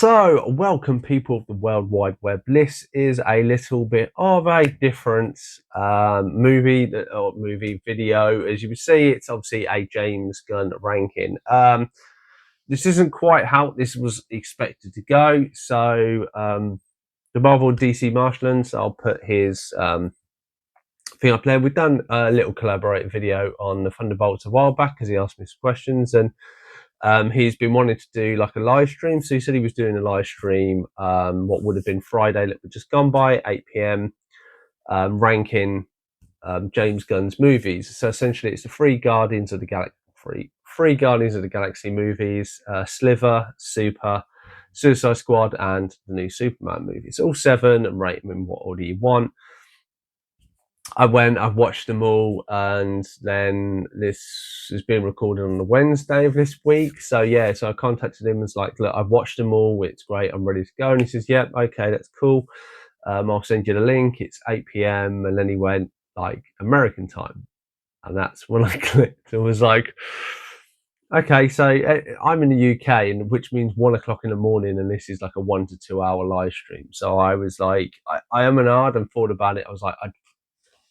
So, welcome people of the World Wide Web. This is a little bit of a different movie video. As you can see, it's obviously a James Gunn ranking. This isn't quite how this was expected to go. So, the Marvel DC Marshlands, I'll put his thing up there. We've done a little collaborative video on the Thunderbolts a while back because he asked me some questions, and he's been wanting to do like a live stream. So he said he was doing a live stream, what would have been Friday that we've just gone by, 8 p.m., ranking James Gunn's movies. So essentially, it's the three Guardians of the Galaxy movies: Sliver, Super, Suicide Squad, and the new Superman movie. It's all 7, and rate them in what order you want. I've watched them all, and then this is being recorded on the Wednesday of this week. So yeah, so I contacted him and was like, look, I've watched them all. It's great. I'm ready to go. And he says, yep, okay, that's cool. I'll send you the link. It's 8 p.m. And then he went like American time. And that's when I clicked. It was like, okay, so I'm in the UK, and which means 1 o'clock in the morning, and this is like a 1 to 2 hour live stream. So I was like, I am an hard and thought about it. I was like,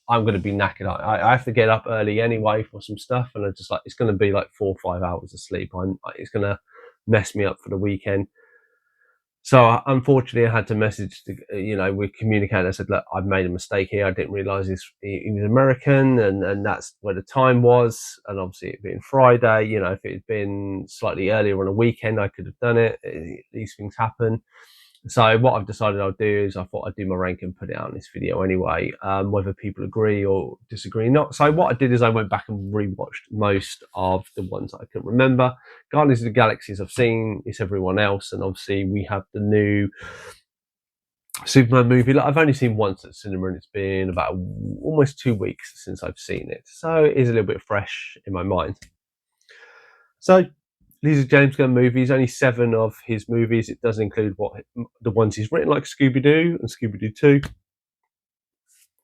I'm going to be knackered. I have to get up early anyway for some stuff, and I just like, it's going to be like 4 or 5 hours of sleep. It's going to mess me up for the weekend. So unfortunately, I had to message, we communicated. I said, look, I've made a mistake here. I didn't realise he was American, and that's where the time was. And obviously, it being Friday, if it had been slightly earlier on a weekend, I could have done it. These things happen. So what I've decided I'll do is I thought I'd do my rank and put it out in this video anyway, whether people agree or disagree or not. So what I did is I went back and rewatched most of the ones that I couldn't remember. Guardians of the Galaxies I've seen, it's everyone else, and obviously we have the new Superman movie that I've only seen once at cinema, and it's been about almost 2 weeks since I've seen it. So it is a little bit fresh in my mind. So these are James Gunn movies, only 7 of his movies. It does include the ones he's written, like Scooby-Doo and Scooby-Doo 2.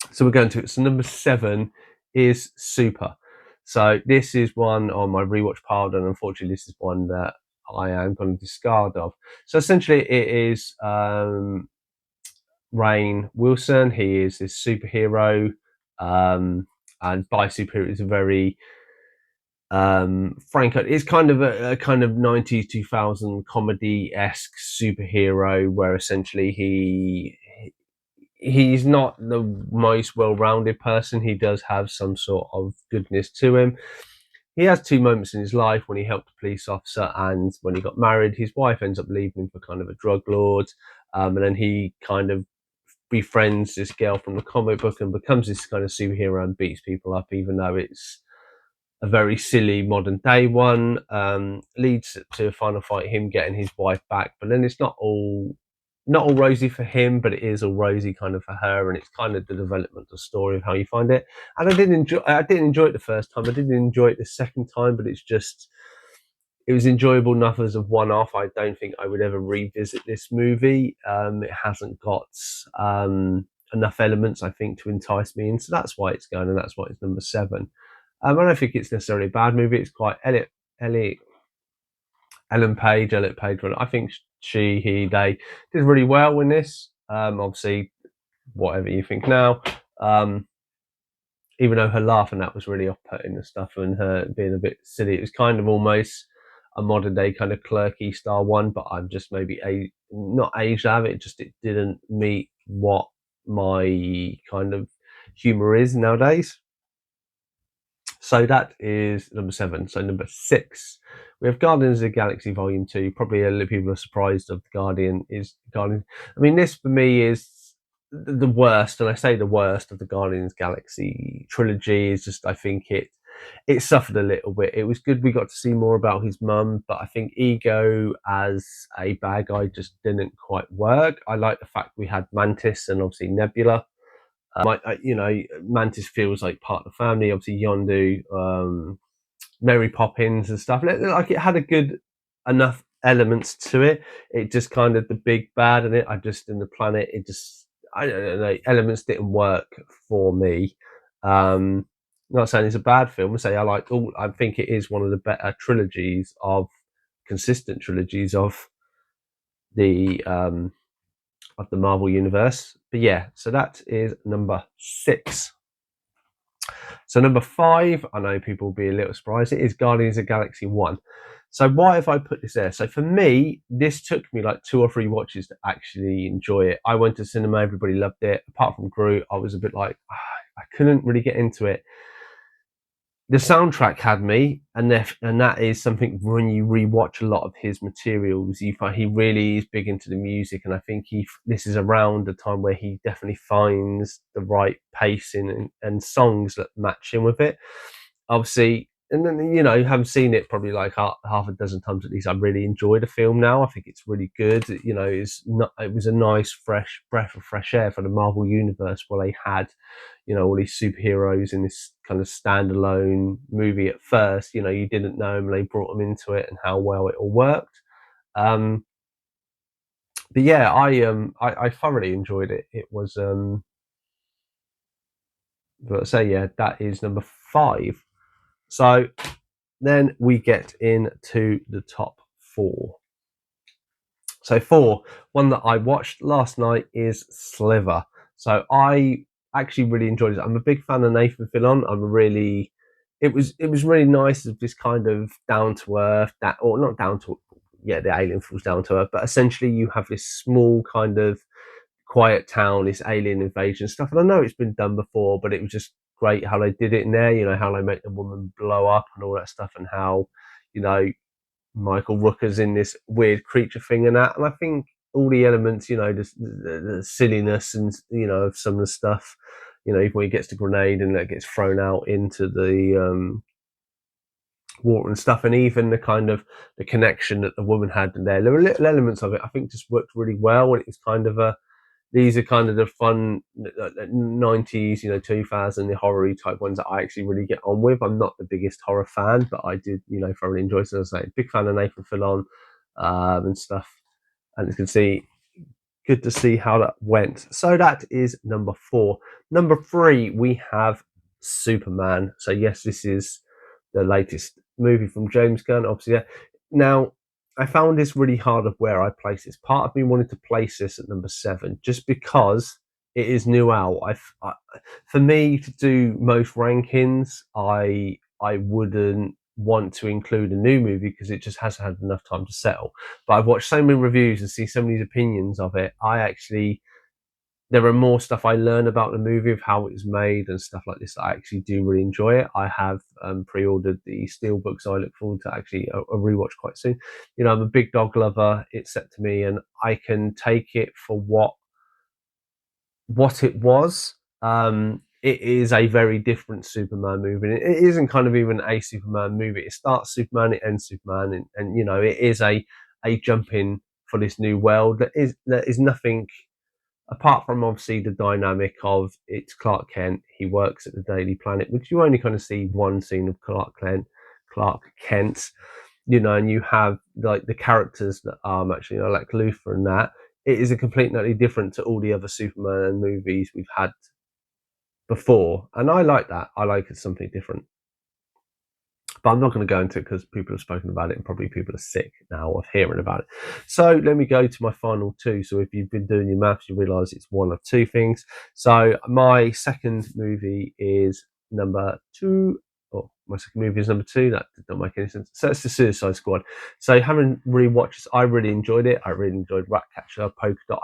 So we're going to it. So number 7 is Super. So this is one on my rewatch pile, and unfortunately this is one that I am going to discard of. So essentially it is Rainn Wilson. He is this superhero, and by superhero is a very Frank, it's kind of a kind of 90s 2000 comedy-esque superhero where essentially he's not the most well-rounded person. He does have some sort of goodness to him. He has 2 moments in his life: when he helped a police officer and when he got married. His wife ends up leaving him for kind of a drug lord, and then he kind of befriends this girl from the comic book and becomes this kind of superhero and beats people up, even though it's a very silly modern day one. Leads to a final fight, him getting his wife back, but then it's not all rosy for him, but it is all rosy kind of for her, and it's kind of the development of the story of how you find it. And I didn't enjoy it the first time. I didn't enjoy it the second time, but it was enjoyable enough as a one-off. I don't think I would ever revisit this movie. It hasn't got enough elements, I think, to entice me, and so that's why it's going, and that's why it's number 7. I don't think it's necessarily a bad movie. It's quite Ellen Page. I think they did really well in this. Obviously, whatever you think now, even though her laughing that was really off-putting and stuff, and her being a bit silly, it was kind of almost a modern day kind of Clerky style one. But I'm just maybe not aged out of it. Just it didn't meet what my kind of humor is nowadays. So that is number 7. So number 6, we have Guardians of the Galaxy Volume 2. Probably a lot of people are surprised of the Guardian. I mean, this for me is the worst, and I say the worst of the Guardians Galaxy trilogy. Is just, I think it suffered a little bit. It was good we got to see more about his mum, but I think Ego as a bad guy just didn't quite work. I like the fact we had Mantis and obviously Nebula. Mantis feels like part of the family. Obviously, Yondu, Mary Poppins and stuff. Like it had a good enough elements to it. It just kind of the big bad in it. In the planet. It just, I don't know. Elements didn't work for me. Not saying it's a bad film. I think it is one of the better consistent trilogies of the of the Marvel universe. But yeah, so that is number 6. So number 5, I know people will be a little surprised, it is Guardians of the Galaxy 1. So why have I put this there? So for me, this took me like 2 or 3 watches to actually enjoy it. I went to cinema, everybody loved it. Apart from Groot, I was a bit like, I couldn't really get into it. The soundtrack had me, and that is something when you rewatch a lot of his materials, you find he really is big into the music, and I think this is around the time where he definitely finds the right pacing and songs that match in with it. Obviously, and then you haven't seen it probably like half a dozen times at least. I really enjoy the film now. I think it's really good. It was a nice fresh breath of fresh air for the Marvel universe where they had all these superheroes in this kind of standalone movie at first. You didn't know them, and they brought them into it and how well it all worked. Um, but yeah, I thoroughly enjoyed it. It was but I say yeah, that is number 5. So then we get into the top 4. So 4, one that I watched last night is Sliver. So I actually really enjoyed it. I'm a big fan of Nathan Fillion. It was really nice of this kind of down to earth, that or not down to yeah, the alien falls down to earth, but essentially you have this small kind of quiet town, this alien invasion stuff. And I know it's been done before, but it was just great how they did it in there. How they make the woman blow up and all that stuff, and how you know Michael Rooker's in this weird creature thing and that. And I think all the elements, the silliness and of some of the stuff, even when he gets the grenade and that gets thrown out into the water and stuff, and even the kind of the connection that the woman had there were little elements of it I think just worked really well. And it was kind of these are kind of the fun 90s, 2000, the horror type ones that I actually really get on with. I'm not the biggest horror fan, but I did, thoroughly enjoy it. So I was like, big fan of Nathan Fillion and stuff. And you can see, good to see how that went. So that is number 4. Number 3, we have Superman. So yes, this is the latest movie from James Gunn, obviously. Yeah. Now, I found this really hard of where I place this. Part of me wanted to place this at number 7 just because it is new out. For me to do most rankings, I wouldn't want to include a new movie because it just hasn't had enough time to settle. But I've watched so many reviews and see so many opinions of it. There are more stuff I learn about the movie of how it was made and stuff like this. I actually do really enjoy it. I have pre-ordered the Steelbook, so I look forward to actually a rewatch quite soon. I'm a big dog lover. It's set to me, and I can take it for what it was. It is a very different Superman movie. And it isn't kind of even a Superman movie. It starts Superman, it ends Superman, and it is a jump in for this new world. There is nothing apart from obviously the dynamic of it's Clark Kent. He works at the Daily Planet, which you only kind of see one scene of Clark Kent, and you have like the characters that are actually, like Luthor and that. It is a completely different to all the other Superman movies we've had before, and I like that. I like it something different. But I'm not going to go into it because people have spoken about it and probably people are sick now of hearing about it. So let me go to my final 2. So if you've been doing your maths, you realise it's one of 2 things. So my second movie is number 2. Oh, my second movie is number 2. That did not make any sense. So it's the Suicide Squad. So having rewatched this, I really enjoyed it. I really enjoyed Ratcatcher, Polka Dot.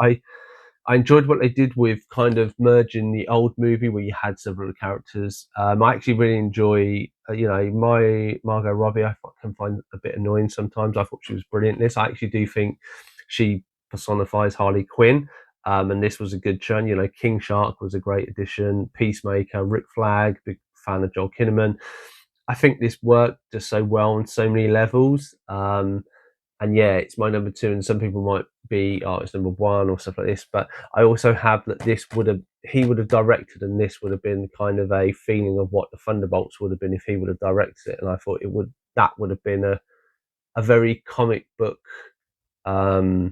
I enjoyed what they did with kind of merging the old movie where you had several characters. I actually really enjoy, my Margot Robbie. I can find a bit annoying sometimes. I thought she was brilliant in this. I actually do think she personifies Harley Quinn, and this was a good churn. King Shark was a great addition. Peacemaker, Rick Flag, big fan of Joel Kinnaman. I think this worked just so well on so many levels. And yeah, it's my number 2. And some people might be, oh, it's number 1 or stuff like this. But I also have that he would have directed, and this would have been kind of a feeling of what the Thunderbolts would have been if he would have directed it. And I thought that would have been a very comic book, a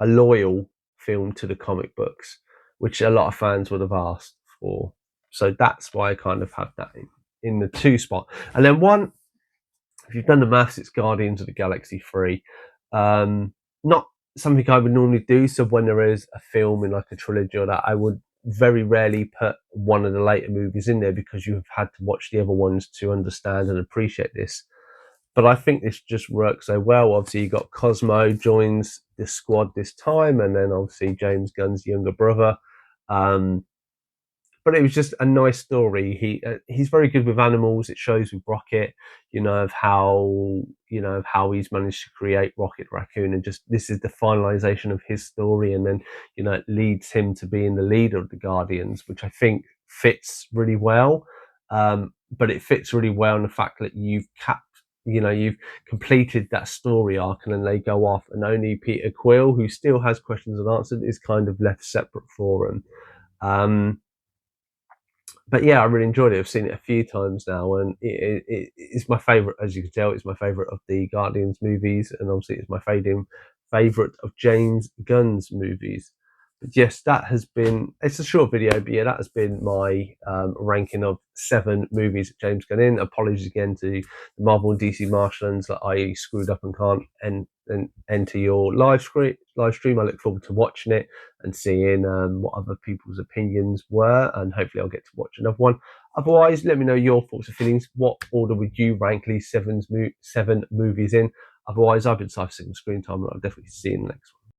loyal film to the comic books, which a lot of fans would have asked for. So that's why I kind of have that in the 2 spot. And then 1, if you've done the maths, it's Guardians of the Galaxy 3. Not something I would normally do. So when there is a film in like a trilogy or that, I would very rarely put one of the later movies in there because you have had to watch the other ones to understand and appreciate this. But I think this just works so well. Obviously, you got Cosmo joins the squad this time, and then obviously James Gunn's younger brother. Um, but it was just a nice story. He's very good with animals. It shows with Rocket, of how he's managed to create Rocket Raccoon, and just this is the finalization of his story, and then it leads him to being the leader of the Guardians, which I think fits really well. But it fits really well in the fact that you've completed that story arc, and then they go off, and only Peter Quill, who still has questions unanswered, is kind of left separate for him. But yeah, I really enjoyed it. I've seen it a few times now, and it's my favorite. As you can tell, it's my favorite of the Guardians movies, and obviously it's my favorite of James Gunn's movies. But yes, that has been. It's a short video, but yeah, that has been my ranking of 7 movies that James Gunn in. Apologies again to the Marvel and DC Marshlands that I screwed up and can't enter your live stream. I look forward to watching it and seeing what other people's opinions were, and hopefully I'll get to watch another one. Otherwise, let me know your thoughts and feelings. What order would you rank these 7 movies in? Otherwise, I've been Cypher Signal Screen Time, and I'll definitely see you in the next one.